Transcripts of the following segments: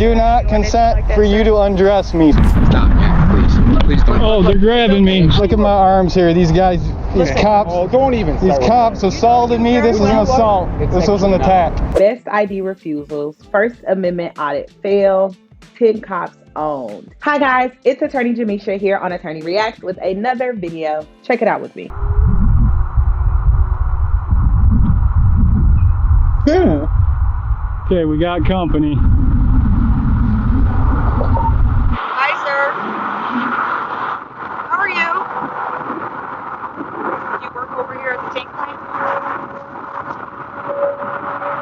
do not consent for you to undress me. Stop, man. Please don't. Oh, they're grabbing me. Look at my arms here. These guys, these cops. Oh, don't even. These cops assaulted me. This is an assault. This was an attack. Best ID refusals. First Amendment audit fail. 10 cops owned. Hi guys, it's Attorney Jamisha here on Attorney Reacts with another video. Check it out with me. Okay, we got company. Hi, sir. How are you? You work over here at the tank plant?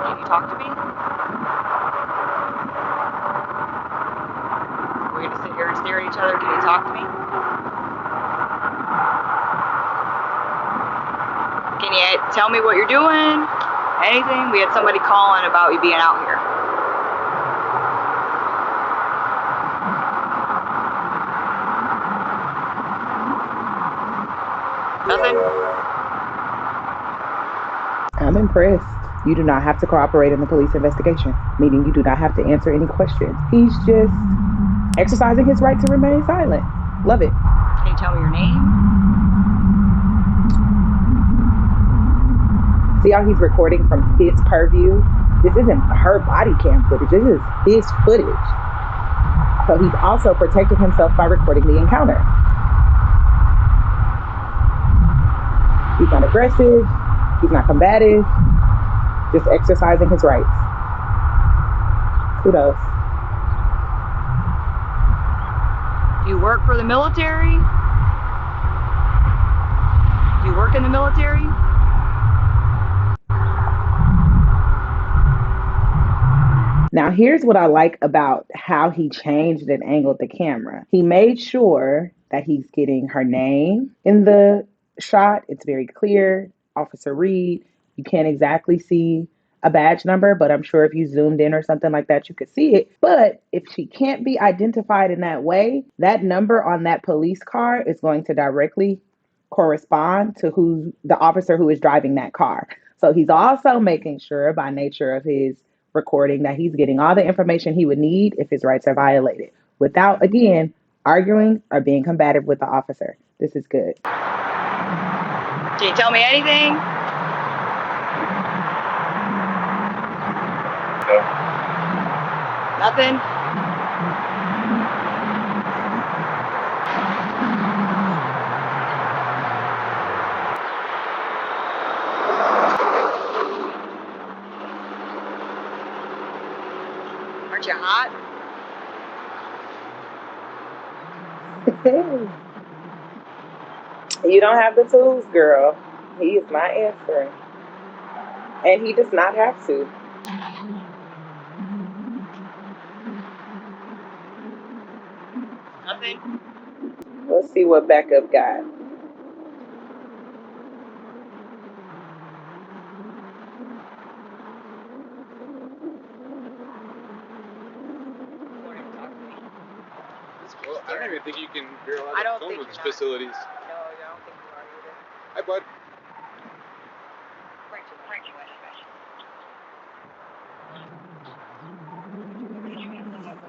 Can you talk to me? We're gonna sit here and stare at each other. Can you talk to me? Can you tell me what you're doing? Anything? We had somebody calling about you being out here. Nothing? I'm impressed. You do not have to cooperate in the police investigation, meaning you do not have to answer any questions. He's just exercising his right to remain silent. Love it. Can you tell me your name? See how he's recording from his purview? This isn't her body cam footage, this is his footage. So he's also protecting himself by recording the encounter. He's not aggressive, he's not combative, just exercising his rights. Kudos. Do you work for the military? Do you work in the military? Now, here's what I like about how he changed and angled the camera. He made sure that he's getting her name in the shot. It's very clear. Officer Reed. You can't exactly see a badge number, but I'm sure if you zoomed in or something like that, you could see it. But if she can't be identified in that way, that number on that police car is going to directly correspond to who the officer who is driving that car. So he's also making sure by nature of his recording that he's getting all the information he would need if his rights are violated without, again, arguing or being combative with the officer. This is good. Can you tell me anything? No. Nothing? Aren't you hot? You don't have the tools, girl. He is not answering. And he does not have to. Nothing? Let's see what backup got. Well, I don't even think you can hear a lot I of don't phone think with you're not. facilities. No, I don't think you are either. Hi, bud.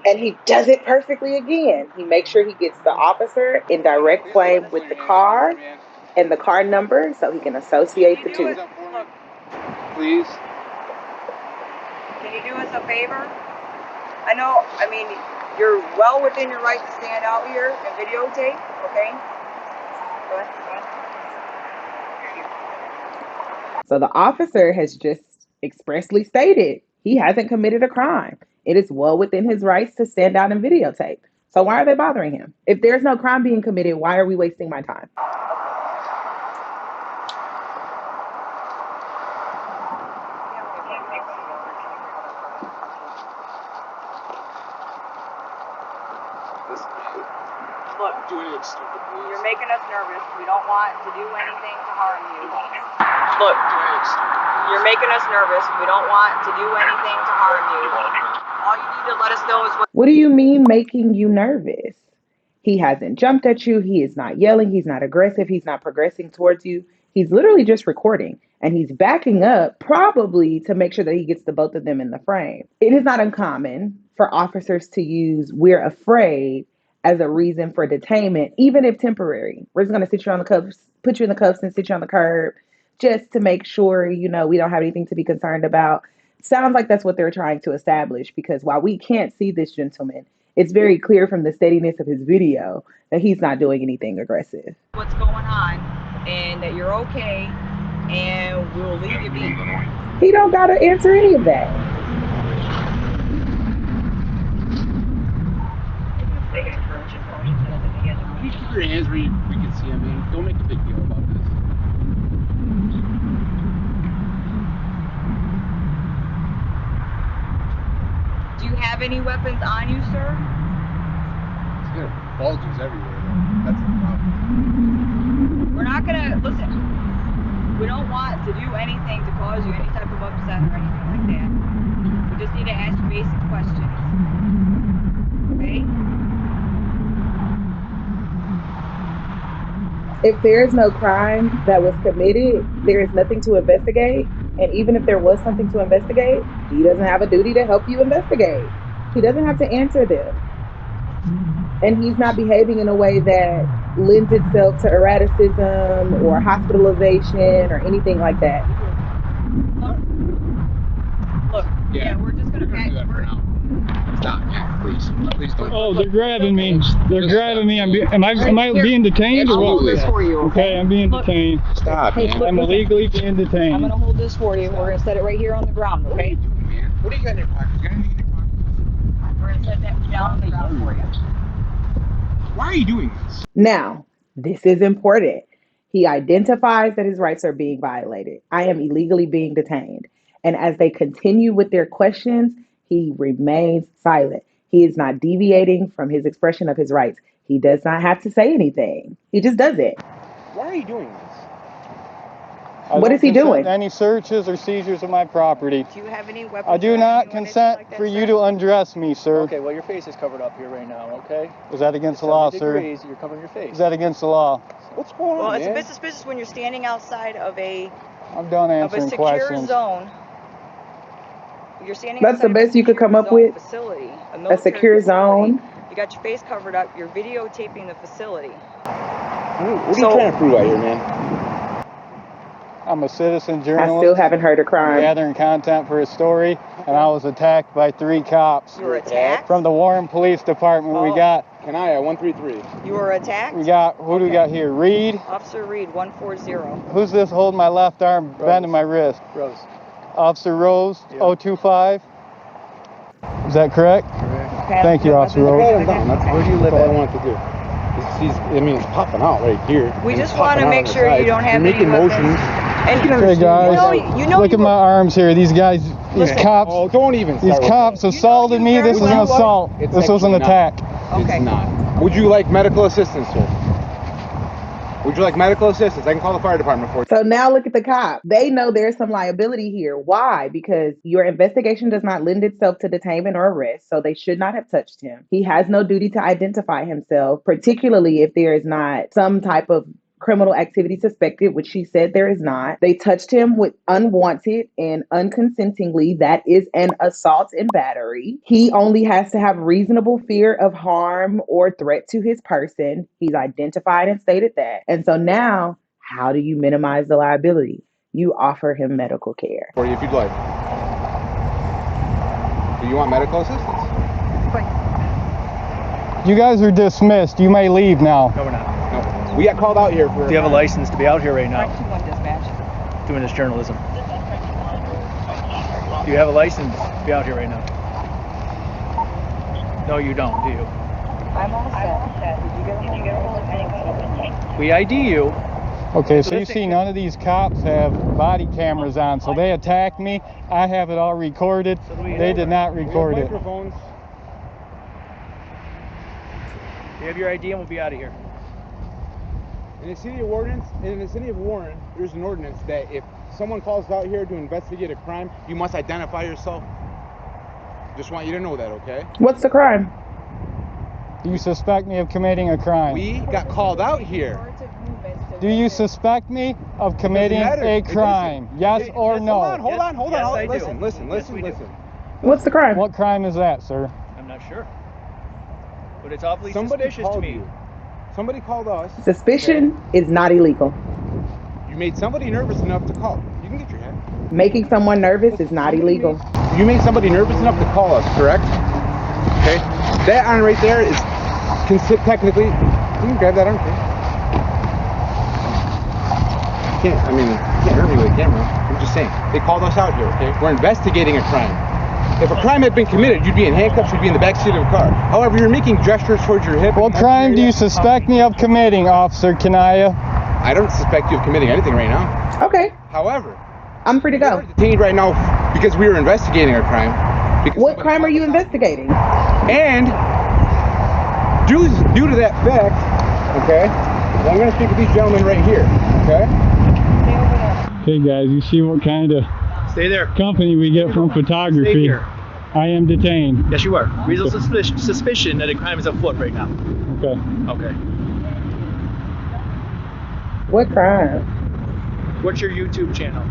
And he does it perfectly again. He makes sure he gets the officer in direct flame with the car and the car number so he can associate the two. Please. Can you do us a favor? I know, you're well within your right to stand out here and videotape, okay? Go ahead. So the officer has just expressly stated he hasn't committed a crime. It is well within his rights to stand out and videotape. So why are they bothering him? If there's no crime being committed, why are we wasting my time? Look, you're making us nervous. We don't want to do anything to harm you. Look, you're making us nervous. We don't want to do anything to harm you. All you need to let us know is What do you mean making you nervous? He hasn't jumped at you. He is not yelling. He's not aggressive. He's not progressing towards you. He's literally just recording, and he's backing up probably to make sure that he gets the both of them in the frame. It is not uncommon for officers to use "we're afraid" as a reason for detainment, even if temporary. We're just going to sit you on the cuffs, put you in the cuffs and sit you on the curb just to make sure, we don't have anything to be concerned about. Sounds like that's what they're trying to establish, because while we can't see this gentleman, it's very clear from the steadiness of his video that he's not doing anything aggressive. What's going on, and that you're okay, and we'll leave you be. He don't got to answer any of that. You keep your hands where we can see them, man. Don't make a big deal about this. Do you have any weapons on you, sir? It's gonna bulges everywhere, though. That's the problem. We're not gonna, listen, we don't want to do anything to cause you any type of upset or anything like that. We just need to ask you basic questions. Okay? If there is no crime that was committed, there is nothing to investigate. And even if there was something to investigate, he doesn't have a duty to help you investigate. He doesn't have to answer them. And he's not behaving in a way that lends itself to erraticism or hospitalization or anything like that. Look, yeah, we're just gonna do that for now. Stop, man, please. Please don't. Oh, they're grabbing me. They're grabbing me. Am I being detained or what? this for you, Okay, I'm being detained. Stop, man. I'm illegally being I'm detained. gonna hold this for you. We're gonna set it right here on the ground, What are okay? you doing, man? What do you got in your pocket? You got anything in your pocket? We're gonna set that down on the ground for you. Why are you doing this? Now, this is important. He identifies that his rights are being violated. I am illegally being detained. And as they continue with their questions, he remains silent. He is not deviating from his expression of his rights. He does not have to say anything. He just does it. Why are you doing this? What is he doing? Any searches or seizures of my property. Do you have any weapons? I do or not anything consent like that, for you sir? to undress me, sir. Okay, well, your face is covered up here right now, okay? Is that against the It's law, 70 sir? degrees, you're covering your face. Is that against the law? What's going on, Well, it's man? a business when you're standing outside of a I'm done answering secure questions. zone. You're standing That's the outside of a best you could secure come up zone with? Facility, A military secure facility. zone? You got your face covered up. You're videotaping the facility. What are you trying to prove out here, man? I'm a citizen I journalist. still haven't heard a crime. Gathering content for a story, and I was attacked by 3 cops. You were attacked? From the Warren Police Department. Oh. We got, Kanaya 133. You were attacked? who do we got here? Reed? Officer Reed, 140. Who's this holding my left arm, bending my wrist? Rose. Officer Rose, Yeah. 025. Is that correct? Okay. Thank you, Officer Rose. Hold him down. That's where do you live? All I want to do. It's popping out right here. We and just it's want to popping out make on the sure you sides. don't have You're any making weapons. motions. And Hey guys, look at my arms here. These guys, these Okay. cops, Oh, don't even these start with cops that. assaulted me. This is an assault. It's This was an actually not. attack. Okay. It's not. Would you like medical assistance, sir? Would you like medical assistance? I can call the fire department for you. So now look at the cop. They know there's some liability here. Why? Because your investigation does not lend itself to detainment or arrest, so they should not have touched him. He has no duty to identify himself, particularly if there is not some type of criminal activity suspected, which she said there is not. They touched him with unwanted and unconsentingly. That is an assault and battery. He only has to have reasonable fear of harm or threat to his person. He's identified and stated that. And so now, how do you minimize the liability? You offer him medical care. For you if you'd like. Do you want medical assistance? You guys are dismissed. You may leave now. No, we're not. No. We got called out here for. Do you have a license to be out here right now, 521 dispatch. doing this journalism? Do you have a license to be out here right now? No, you don't, do you? I'm all set. Did you get a hold of anything? We ID you. Okay, so you see none of these cops have body cameras on, so they attacked me. I have it all recorded. They did not record it. Microphones. You have your ID and we'll be out of here. In the city of Warren, there's an ordinance that if someone calls out here to investigate a crime, you must identify yourself. Just want you to know that, okay? What's the crime? Do you suspect me of committing a crime? We got called out here. Authoritative movements to Do you suspect me of committing a crime? Yes or no? Hold on. Yes, I do. Listen. Yes, we do. What's the crime? What crime is that, sir? I'm not sure. But it's awfully Somebody suspicious to called me. you. Somebody called us. Suspicion is not illegal. You made somebody nervous enough to call. You can get your head. Making someone nervous is not illegal. You made somebody nervous enough to call us, correct? Okay. That on right there is technically. You can grab that on. You can't hurt me with a camera. I'm just saying. They called us out here, okay? We're investigating a crime. If a crime had been committed, you'd be in handcuffs, you'd be in the backseat of a car. However, you're making gestures towards your hip. What crime do you suspect me of committing, Officer Kanaya? I don't suspect you of committing anything right now. Okay, However, I'm free to go. we're detained right now because we were investigating a crime. What crime are you investigating? And due to that fact, okay, I'm going to speak with these gentlemen right here, okay? Hey guys, you see what kind of Stay there. company we get from Stay photography? here. I am detained. Yes, you are. Reasonable suspicion that a crime is afoot right now. Okay. Okay. What crime? What's your YouTube channel?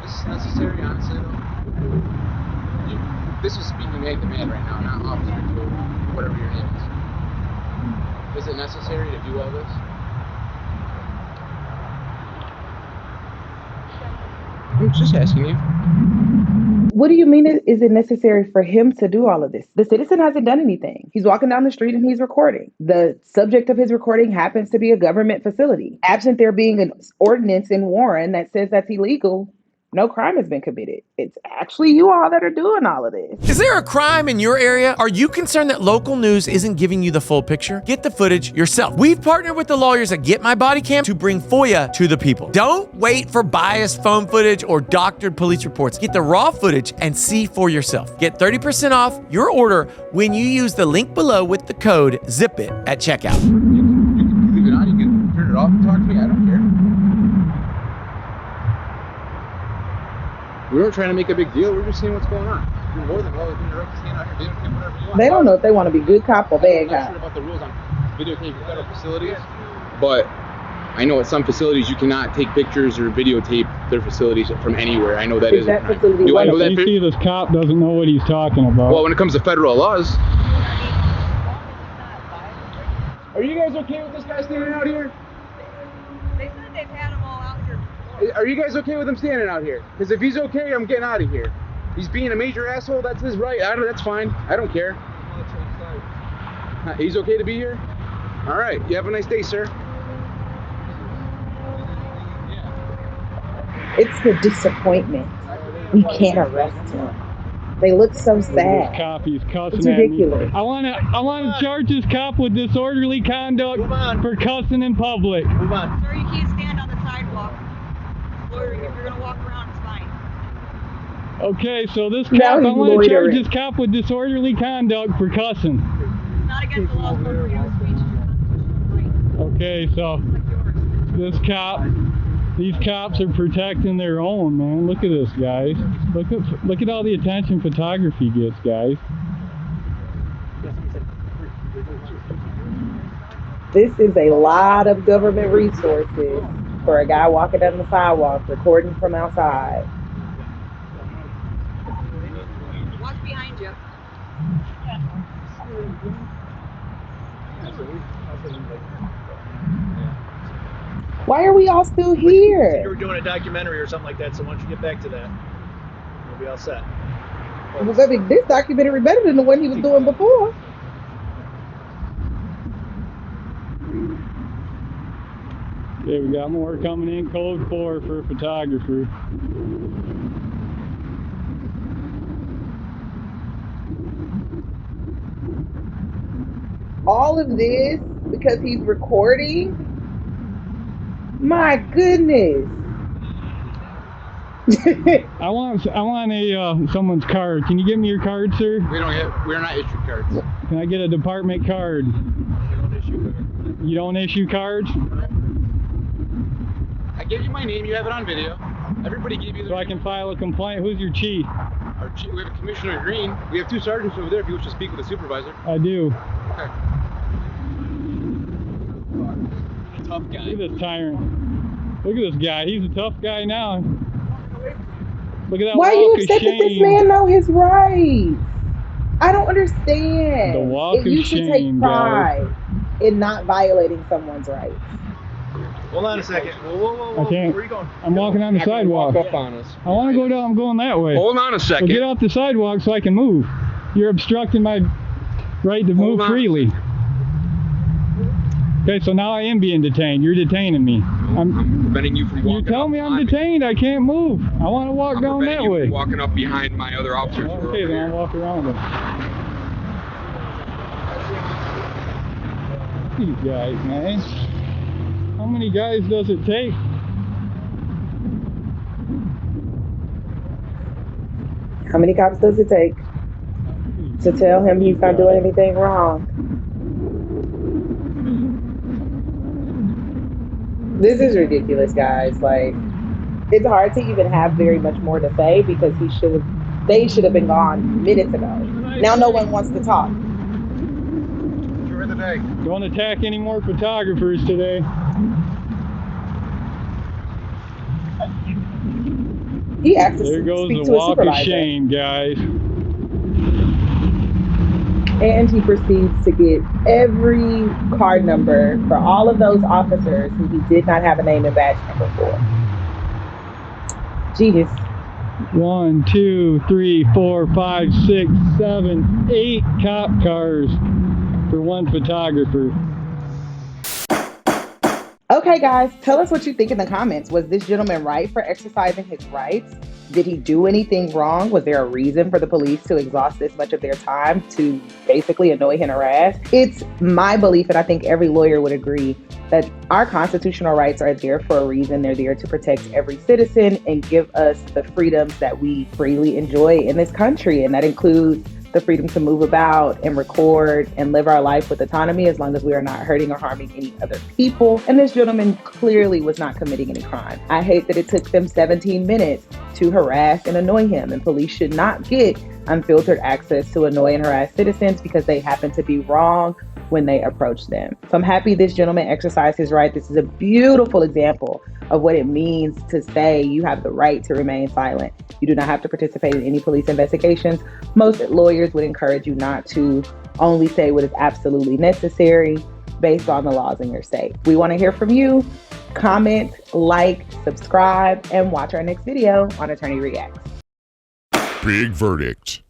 This is necessary, honestly, though. This is speaking man to man right now, not officer to whatever your name is. Is it necessary to do all this? I'm just asking you. What do you mean is it necessary for him to do all of this? The citizen hasn't done anything. He's walking down the street and he's recording. The subject of his recording happens to be a government facility. Absent there being an ordinance in Warren that says that's illegal, no crime has been committed. It's actually you all that are doing all of this. Is there a crime in your area? Are you concerned that local news isn't giving you the full picture? Get the footage yourself. We've partnered with the lawyers at Get My Body Cam to bring FOIA to the people. Don't wait for biased phone footage or doctored police reports. Get the raw footage and see for yourself. Get 30% off your order when you use the link below with the code ZIPIT at checkout. You can leave it on, you can turn it off and talk to me, I don't care. We weren't trying to make a big deal, we're just seeing what's going on. You're more than welcome to direct stand out here, videotape whatever you want. They don't know if they want to be good cop or bad I'm not sure cop. about the rules on videotaping federal facilities, but I know at some facilities you cannot take pictures or videotape their facilities from anywhere. I know that Is is a that crime. facility Do I know what? that? You see this cop doesn't know what he's talking about. Well, when it comes to federal laws. Are you guys okay with this guy standing out here? They said they've had them all out here. Are you guys okay with him standing out here? Because if he's okay, I'm getting out of here. He's being a major asshole, that's his right. That's fine. I don't care. He's okay to be here? All right. You have a nice day, sir. It's the disappointment. We can't arrest him. They look so This sad. cop, he's cussing It's at me. ridiculous. I wanna charge this cop with disorderly conduct Move on. for cussing in public. Move on. Sir, you can't stand on the sidewalk. Loitering, if you're gonna walk around, it's fine. Okay, so this Now cop, I he's want to charge loitering. this cop with disorderly conduct for cussing. It's not against the laws of freedom of speech. It's your constitutional right. Okay, so It's like yours. these cops are protecting their own, man. Look at this, guys. Look at all the attention photography gets, guys. This is a lot of government resources for a guy walking down the sidewalk recording from outside. Watch behind you. Why are we all still You here? were doing a documentary or something like that, so once you get back to that, we'll be all set. Well, baby, this documentary better than the one he was doing before. Yeah, we got more coming in code 4 for a photographer. All of this because he's recording? My goodness. I want a someone's card. Can you give me your card, sir? We're not issued cards. Can I get a department card? You don't issue cards? I gave you my name, you have it on video. Everybody gave you So I can file a complaint. Who's your chief? We have a Commissioner Green. We have 2 sergeants over there if you wish to speak with the supervisor. I do. Okay. Tough guy. Look at this tyrant. Look at this guy. He's a tough guy now. Look at that Why walk you of upset that this shame. man know his rights? I don't understand. The walk You of should take shame, pride in not violating someone's rights. Hold on a second. Whoa. I can't. Where are you going? I'm walking on the Not gonna sidewalk. walk up on us. I want to go down. I'm going that way. Hold on a So second. get off the sidewalk so I can move. You're obstructing my right to move on. freely. Okay, so now I am being detained. You're detaining me. I'm preventing you from You walking tell up me I'm behind detained. I can't move. I want to walk down preventing that you way. from walking up behind my other officers. who are Okay, over then I'll here. walk around them. These guys, man. How many guys does it take? How many cops does it take to tell him he's not doing anything wrong? This is ridiculous, guys. Like, it's hard to even have very much more to say because they should have been gone minutes ago. Now no one wants to talk. Enjoy the day. Don't attack any more photographers today. He asked to There goes speak the to a walk of supervisor. shame, guys. And he proceeds to get every card number for all of those officers who he did not have a name and badge number for. Genius. 1, 2, 3, 4, 5, 6, 7, 8 cop cars for one photographer. Okay, guys, tell us what you think in the comments. Was this gentleman right for exercising his rights? Did he do anything wrong? Was there a reason for the police to exhaust this much of their time to basically annoy and harass? It's my belief, and I think every lawyer would agree, that our constitutional rights are there for a reason. They're there to protect every citizen and give us the freedoms that we freely enjoy in this country. And that includes the freedom to move about and record and live our life with autonomy as long as we are not hurting or harming any other people. And this gentleman clearly was not committing any crime. I hate that it took them 17 minutes to harass and annoy him, and police should not get unfiltered access to annoy and harass citizens because they happen to be wrong when they approach them. So I'm happy this gentleman exercised his right. This is a beautiful example of what it means to say you have the right to remain silent. You do not have to participate in any police investigations. Most lawyers would encourage you not to, only say what is absolutely necessary based on the laws in your state. We want to hear from you. Comment, like, subscribe, and watch our next video on Attorney Reacts. Big verdict.